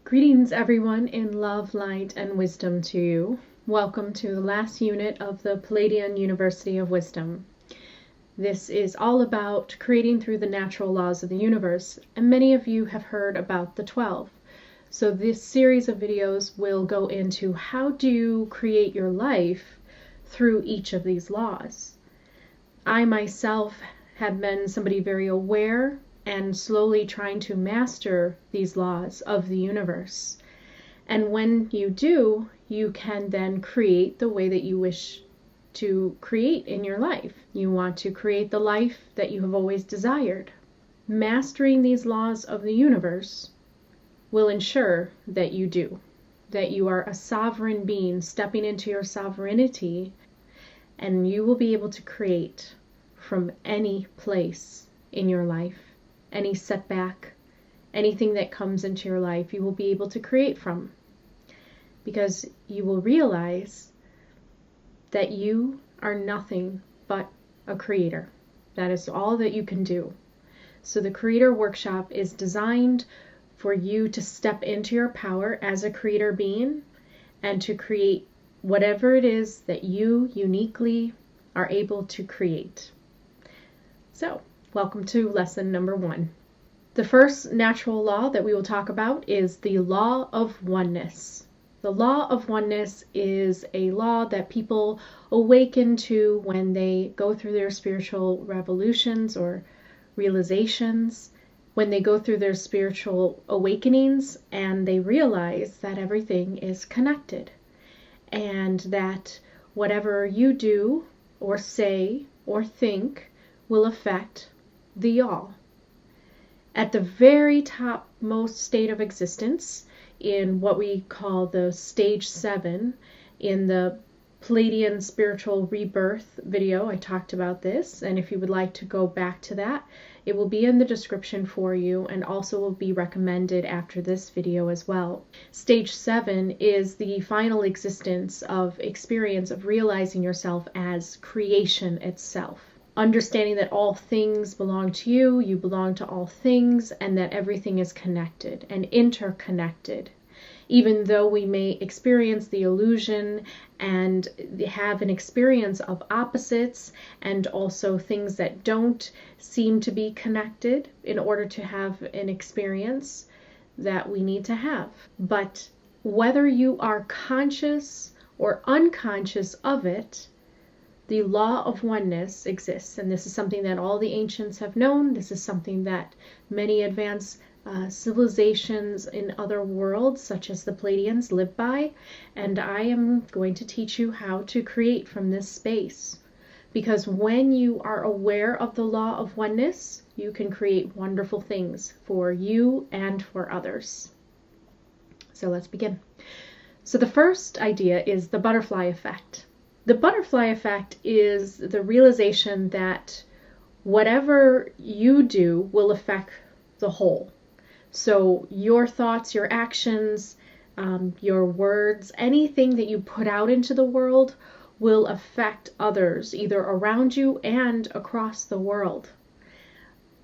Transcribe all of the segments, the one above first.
Greetings everyone in love, light, and wisdom to you. Welcome to the last unit of the Pleiadian University of Wisdom. This is all about creating through the natural laws of the universe, and many of you have heard about the 12. So this series of videos will go into how do you create your life through each of these laws. I myself have been somebody very aware and slowly trying to master these laws of the universe. And when you do, you can then create the way that you wish to create in your life. You want to create the life that you have always desired. Mastering these laws of the universe will ensure that you do, that you are a sovereign being stepping into your sovereignty, and you will be able to create from any place in your life. Any setback, anything that comes into your life, you will be able to create from. Because you will realize that you are nothing but a creator. That is all that you can do. So the Creator Workshop is designed for you to step into your power as a creator being and to create whatever it is that you uniquely are able to create. So, welcome to lesson number 1. The first natural law that we will talk about is the law of oneness. The law of oneness is a law that people awaken to when they go through their spiritual revolutions or realizations, when they go through their spiritual awakenings and they realize that everything is connected and that whatever you do or say or think will affect the all. At the very topmost state of existence, in what we call the stage 7, in the Pleiadian spiritual rebirth video, I talked about this, and if you would like to go back to that, it will be in the description for you and also will be recommended after this video as well. Stage 7 is the final existence of experience of realizing yourself as creation itself. Understanding that all things belong to you, you belong to all things, and that everything is connected and interconnected. Even though we may experience the illusion and have an experience of opposites and also things that don't seem to be connected in order to have an experience that we need to have. But whether you are conscious or unconscious of it, the law of oneness exists, and this is something that all the ancients have known. This is something that many advanced civilizations in other worlds, such as the Pleiadians, live by, and I am going to teach you how to create from this space. Because when you are aware of the law of oneness, you can create wonderful things for you and for others. So let's begin. So the first idea is the butterfly effect. The butterfly effect is the realization that whatever you do will affect the whole. So your thoughts, your actions, your words, anything that you put out into the world will affect others, either around you and across the world.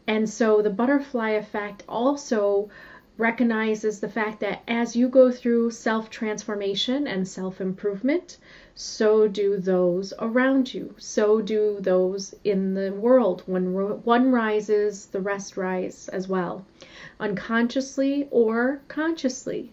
And so the butterfly effect also recognizes the fact that as you go through self-transformation and self-improvement, so do those around you. So do those in the world. When one rises, the rest rise as well, unconsciously or consciously.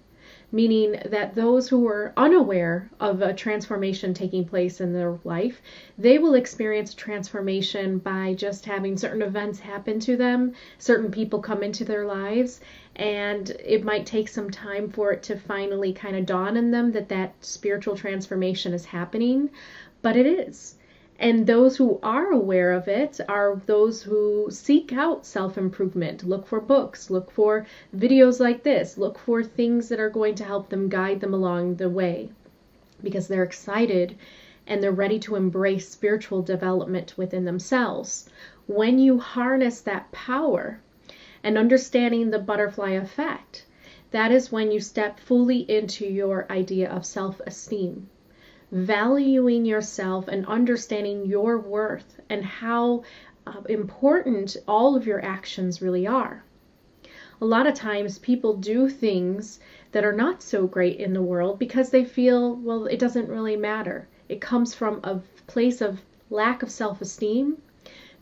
Meaning that those who are unaware of a transformation taking place in their life, they will experience transformation by just having certain events happen to them, certain people come into their lives, and it might take some time for it to finally kind of dawn on them that that spiritual transformation is happening, but it is. And those who are aware of it are those who seek out self-improvement, look for books, look for videos like this, look for things that are going to help them guide them along the way, because they're excited and they're ready to embrace spiritual development within themselves. When you harness that power and understanding the butterfly effect, that is when you step fully into your idea of self-esteem. Valuing yourself and understanding your worth and how important all of your actions really are. A lot of times people do things that are not so great in the world because they feel, well, it doesn't really matter. It comes from a place of lack of self-esteem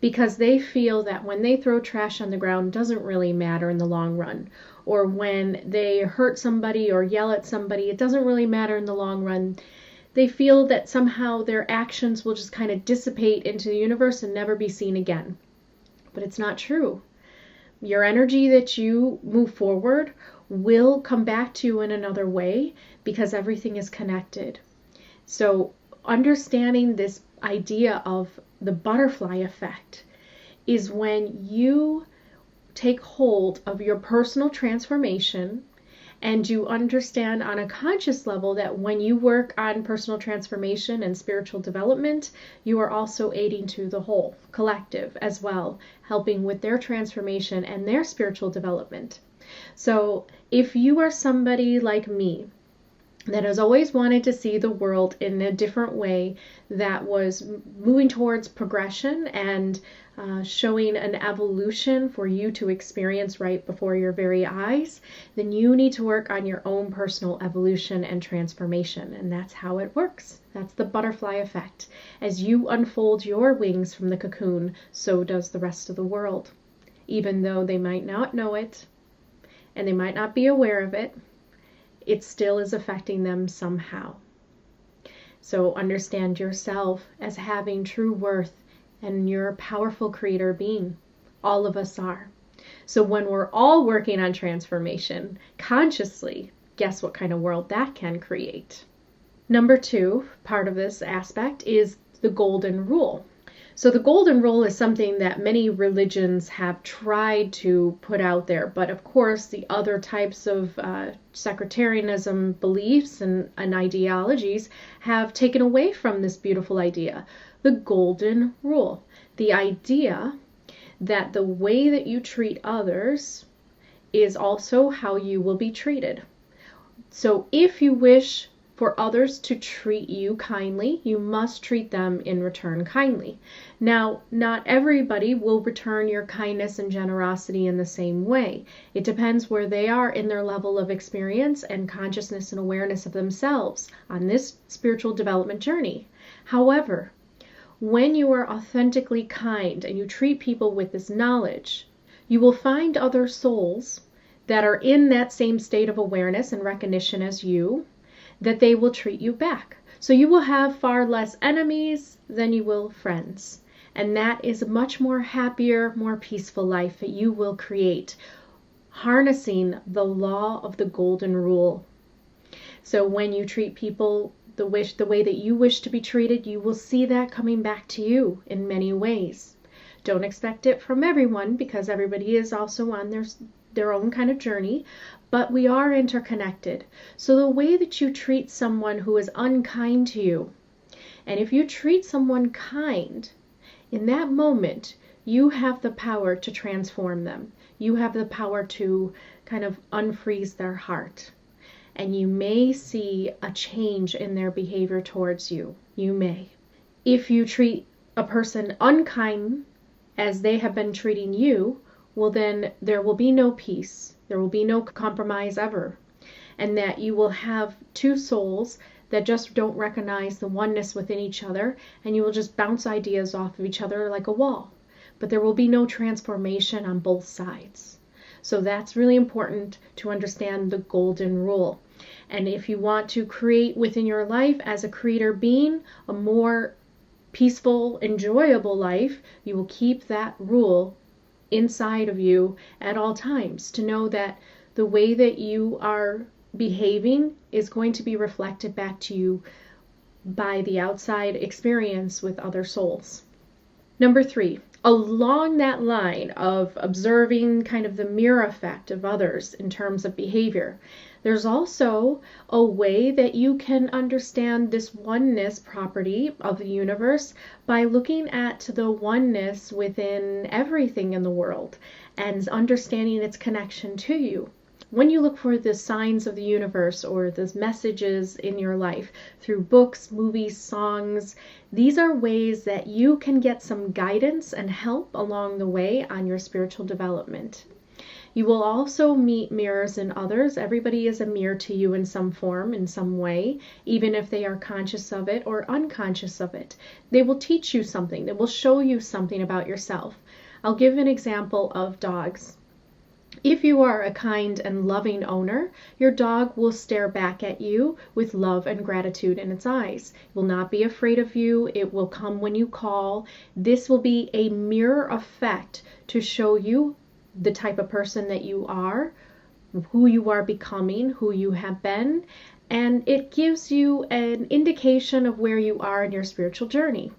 because they feel that when they throw trash on the ground, it doesn't really matter in the long run. Or when they hurt somebody or yell at somebody, it doesn't really matter in the long run. They feel that somehow their actions will just kind of dissipate into the universe and never be seen again. But it's not true. Your energy that you move forward will come back to you in another way because everything is connected. So understanding this idea of the butterfly effect is when you take hold of your personal transformation and you understand on a conscious level that when you work on personal transformation and spiritual development, you are also aiding to the whole collective as well, helping with their transformation and their spiritual development. So if you are somebody like me that has always wanted to see the world in a different way, that was moving towards progression and showing an evolution for you to experience right before your very eyes, then you need to work on your own personal evolution and transformation. And that's how it works. That's the butterfly effect. As you unfold your wings from the cocoon, so does the rest of the world. Even though they might not know it, and they might not be aware of it, it still is affecting them somehow. So understand yourself as having true worth, and you're a powerful creator being. All of us are. So when we're all working on transformation consciously, guess what kind of world that can create? Number 2, part of this aspect, is the golden rule. So the golden rule is something that many religions have tried to put out there, but of course the other types of sectarianism beliefs and ideologies have taken away from this beautiful idea. The golden rule, the idea that the way that you treat others is also how you will be treated. So if you wish for others to treat you kindly, you must treat them in return kindly. Now, not everybody will return your kindness and generosity in the same way. It depends where they are in their level of experience and consciousness and awareness of themselves on this spiritual development journey. However, when you are authentically kind and you treat people with this knowledge, you will find other souls that are in that same state of awareness and recognition as you, that they will treat you back. So you will have far less enemies than you will friends. And that is a much more happier, more peaceful life that you will create, harnessing the law of the golden rule. So when you treat people the way that you wish to be treated, you will see that coming back to you in many ways. Don't expect it from everyone because everybody is also on their own kind of journey, but we are interconnected. So the way that you treat someone who is unkind to you, and if you treat someone kind, in that moment, you have the power to transform them. You have the power to kind of unfreeze their heart. And you may see a change in their behavior towards you. You may. If you treat a person unkind as they have been treating you, well then there will be no peace. There will be no compromise ever. And that you will have two souls that just don't recognize the oneness within each other, and you will just bounce ideas off of each other like a wall. But there will be no transformation on both sides. So that's really important to understand the golden rule. And if you want to create within your life as a creator being a more peaceful, enjoyable life, you will keep that rule inside of you at all times, to know that the way that you are behaving is going to be reflected back to you by the outside experience with other souls. Number 3, along that line of observing kind of the mirror effect of others in terms of behavior, there's also a way that you can understand this oneness property of the universe by looking at the oneness within everything in the world and understanding its connection to you. When you look for the signs of the universe or the messages in your life through books, movies, songs, these are ways that you can get some guidance and help along the way on your spiritual development. You will also meet mirrors in others. Everybody is a mirror to you in some form, in some way, even if they are conscious of it or unconscious of it. They will teach you something. They will show you something about yourself. I'll give an example of dogs. If you are a kind and loving owner, your dog will stare back at you with love and gratitude in its eyes. It will not be afraid of you. It will come when you call. This will be a mirror effect to show you the type of person that you are, who you are becoming, who you have been, and it gives you an indication of where you are in your spiritual journey.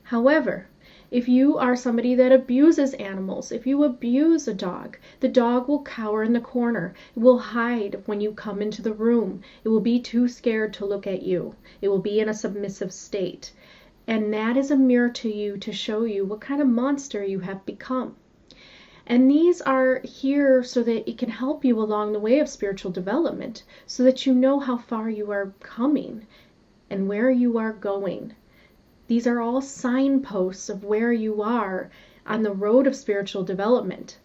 However, if you are somebody that abuses animals, if you abuse a dog, the dog will cower in the corner. It will hide when you come into the room. It will be too scared to look at you. It will be in a submissive state. And that is a mirror to you to show you what kind of monster you have become. And these are here so that it can help you along the way of spiritual development, so that you know how far you are coming and where you are going. These are all signposts of where you are on the road of spiritual development.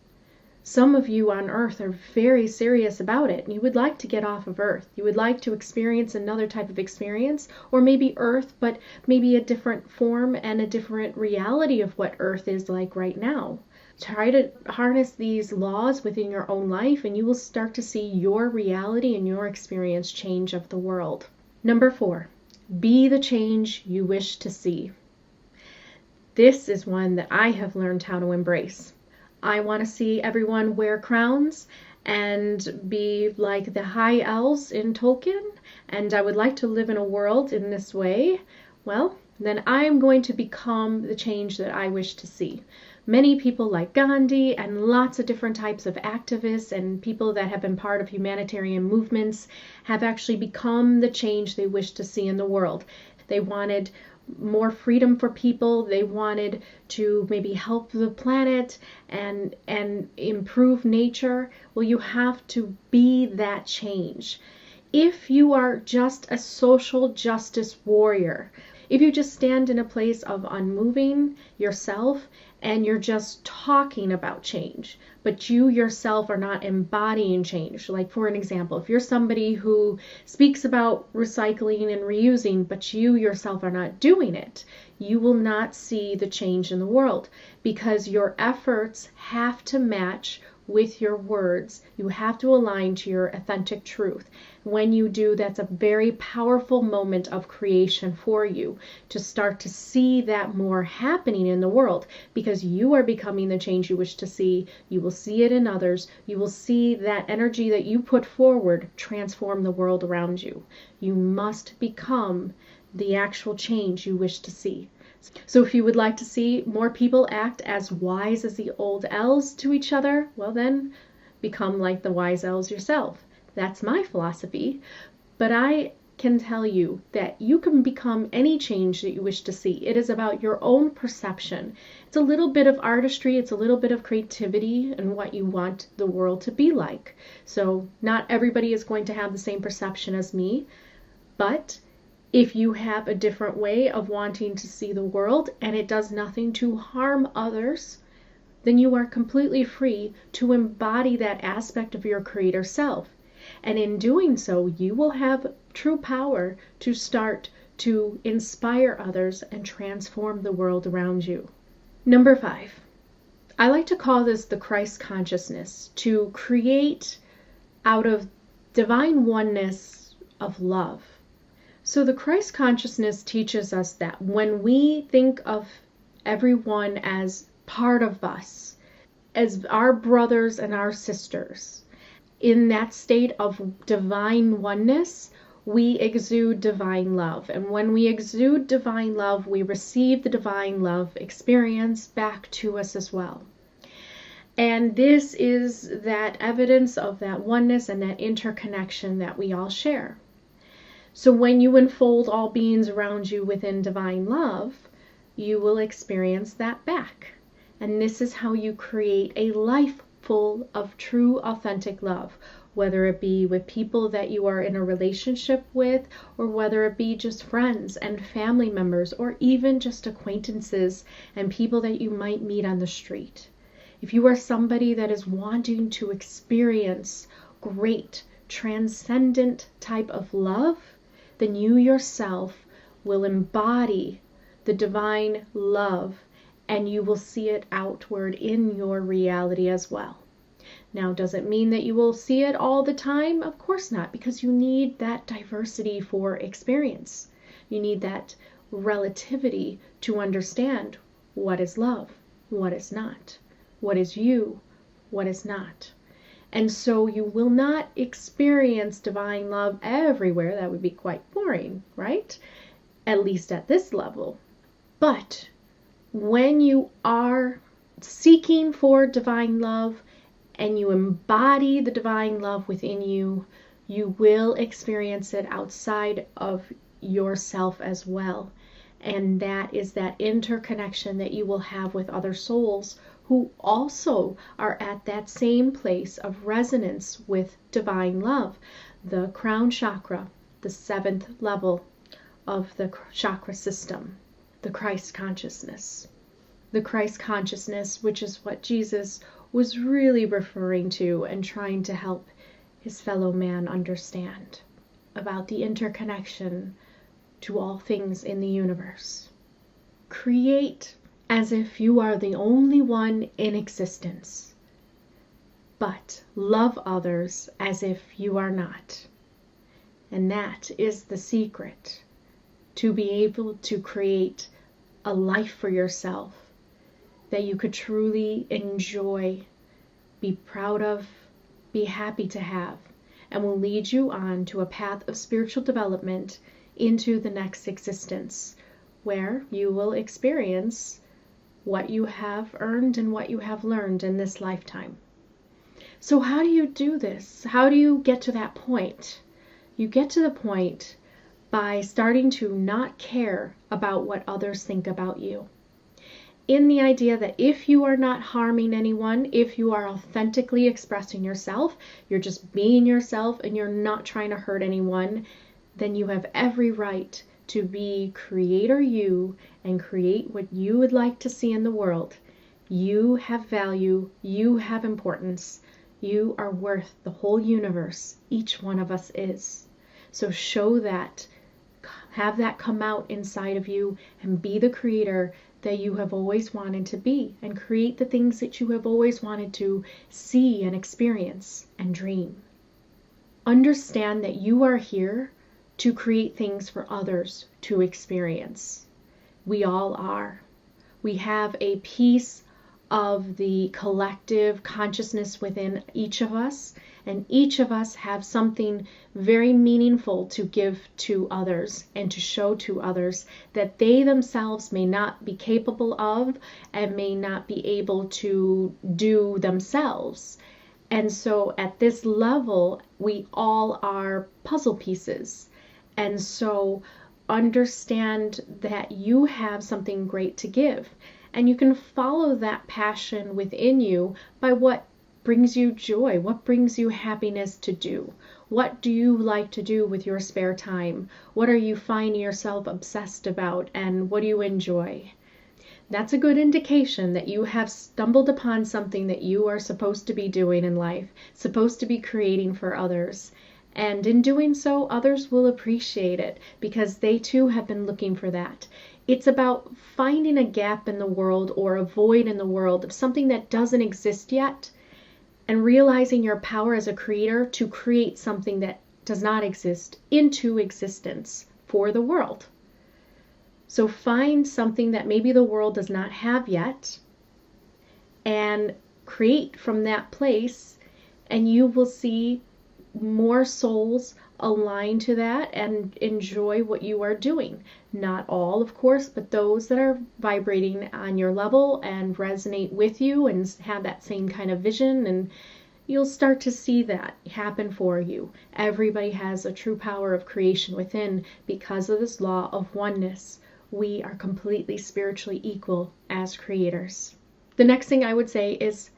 Some of you on earth are very serious about it. You would like to get off of earth. You would like to experience another type of experience, or maybe earth, but maybe a different form and a different reality of what earth is like right now. Try to harness these laws within your own life, and you will start to see your reality and your experience change of the world. Number 4, be the change you wish to see. This is one that I have learned how to embrace. I want to see everyone wear crowns and be like the high elves in Tolkien, and I would like to live in a world in this way. Well, then I am going to become the change that I wish to see. Many people like Gandhi and lots of different types of activists and people that have been part of humanitarian movements have actually become the change they wish to see in the world. They wanted more freedom for people. They wanted to maybe help the planet and improve nature. Well, you have to be that change. If you are just a social justice warrior, if you just stand in a place of unmoving yourself and you're just talking about change, but you yourself are not embodying change. Like, for an example, if you're somebody who speaks about recycling and reusing, but you yourself are not doing it, you will not see the change in the world, because your efforts have to match with your words. You have to align to your authentic truth. When you do, that's a very powerful moment of creation for you to start to see that more happening in the world, because you are becoming the change you wish to see. You will see it in others. You will see that energy that you put forward transform the world around you. You must become the actual change you wish to see. So if you would like to see more people act as wise as the old elves to each other, well then, become like the wise elves yourself. That's my philosophy. But I can tell you that you can become any change that you wish to see. It is about your own perception. It's a little bit of artistry, it's a little bit of creativity and what you want the world to be like. So not everybody is going to have the same perception as me, but if you have a different way of wanting to see the world and it does nothing to harm others, then you are completely free to embody that aspect of your creator self. And in doing so, you will have true power to start to inspire others and transform the world around you. Number 5, I like to call this the Christ consciousness, to create out of divine oneness of love. So the Christ consciousness teaches us that when we think of everyone as part of us, as our brothers and our sisters, in that state of divine oneness, we exude divine love. And when we exude divine love, we receive the divine love experience back to us as well. And this is that evidence of that oneness and that interconnection that we all share. So when you enfold all beings around you within divine love, you will experience that back. And this is how you create a life full of true, authentic love, whether it be with people that you are in a relationship with, or whether it be just friends and family members, or even just acquaintances and people that you might meet on the street. if you are somebody that is wanting to experience great, transcendent type of love, then you yourself will embody the divine love, and you will see it outward in your reality as well. Now, does it mean that you will see it all the time? Of course not, because you need that diversity for experience. You need that relativity to understand what is love, what is not, what is you, what is not. And so you will not experience divine love everywhere. That would be quite boring, right? At least at this level. But when you are seeking for divine love and you embody the divine love within you, you will experience it outside of yourself as well. And that is that interconnection that you will have with other souls who also are at that same place of resonance with divine love. The crown chakra, the 7th level of the chakra system, the Christ consciousness. The Christ consciousness, which is what Jesus was really referring to and trying to help his fellow man understand about the interconnection to all things in the universe. Create as if you are the only one in existence, but love others as if you are not. And that is the secret to be able to create a life for yourself that you could truly enjoy, be proud of, be happy to have, and will lead you on to a path of spiritual development into the next existence, where you will experience what you have earned and what you have learned in this lifetime. So how do you do this? How do you get to that point? You get to the point by starting to not care about what others think about you. In the idea that if you are not harming anyone, if you are authentically expressing yourself, you're just being yourself and you're not trying to hurt anyone, then you have every right to be creator you and create what you would like to see in the world. You have value, you have importance, you are worth the whole universe. Each one of us is. So show that, have that come out inside of you and be the creator that you have always wanted to be, and create the things that you have always wanted to see and experience and dream. Understand that you are here to create things for others to experience. We all are. We have a piece of the collective consciousness within each of us, and each of us have something very meaningful to give to others and to show to others that they themselves may not be capable of and may not be able to do themselves. And so at this level, we all are puzzle pieces. And so understand that you have something great to give. And you can follow that passion within you by what brings you joy, what brings you happiness to do. What do you like to do with your spare time? What are you finding yourself obsessed about, and what do you enjoy? That's a good indication that you have stumbled upon something that you are supposed to be doing in life, supposed to be creating for others. And in doing so, others will appreciate it because they too have been looking for that. It's about finding a gap in the world or a void in the world of something that doesn't exist yet, and realizing your power as a creator to create something that does not exist into existence for the world. So find something that maybe the world does not have yet and create from that place, and you will see more souls align to that and enjoy what you are doing. Not all, of course, but those that are vibrating on your level and resonate with you and have that same kind of vision, and you'll start to see that happen for you. Everybody has a true power of creation within because of this law of oneness. We are completely spiritually equal as creators. The next thing I would say is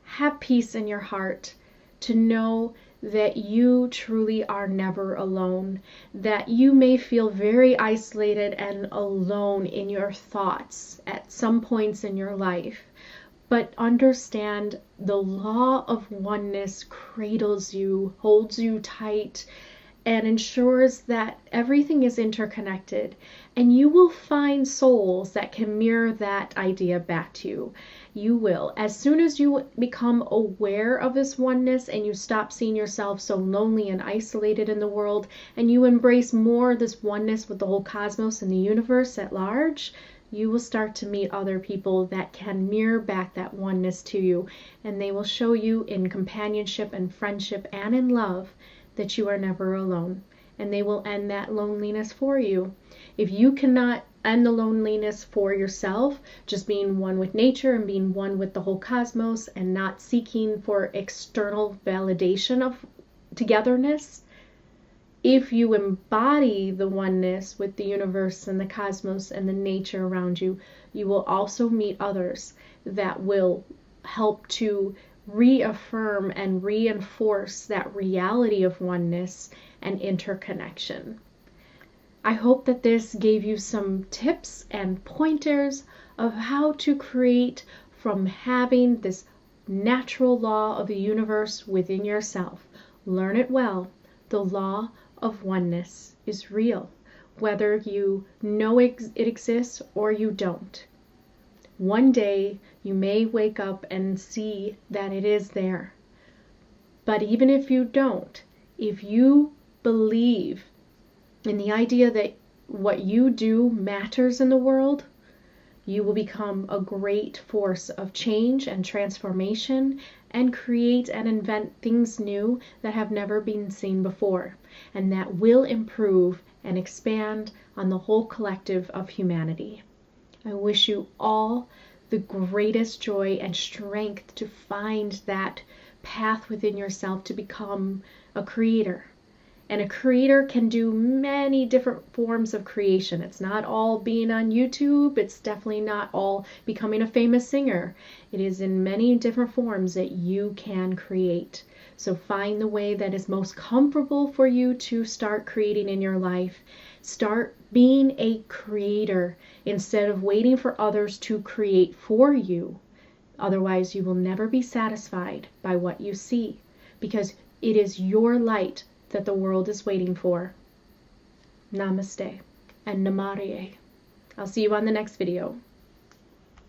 have peace in your heart to know that you truly are never alone, that you may feel very isolated and alone in your thoughts at some points in your life, but understand the law of oneness cradles you, holds you tight, and ensures that everything is interconnected. And you will find souls that can mirror that idea back to you. You will. As soon as you become aware of this oneness and you stop seeing yourself so lonely and isolated in the world, and you embrace more this oneness with the whole cosmos and the universe at large, you will start to meet other people that can mirror back that oneness to you. And they will show you in companionship and friendship and in love that you are never alone, and they will end that loneliness for you. If you cannot end the loneliness for yourself, just being one with nature and being one with the whole cosmos and not seeking for external validation of togetherness, if you embody the oneness with the universe and the cosmos and the nature around you, you will also meet others that will help to reaffirm and reinforce that reality of oneness and interconnection. I hope that this gave you some tips and pointers of how to create from having this natural law of the universe within yourself. Learn it well. The law of oneness is real, whether you know it exists or you don't. One day you may wake up and see that it is there. But even if you don't, if you believe in the idea that what you do matters in the world, you will become a great force of change and transformation and create and invent things new that have never been seen before, and that will improve and expand on the whole collective of humanity. I wish you all the greatest joy and strength to find that path within yourself to become a creator. And a creator can do many different forms of creation. It's not all being on YouTube. It's definitely not all becoming a famous singer. It is in many different forms that you can create. So find the way that is most comfortable for you to start creating in your life. Start being a creator instead of waiting for others to create for you. Otherwise, you will never be satisfied by what you see, because it is your light that the world is waiting for. Namaste and Namaste. I'll see you on the next video.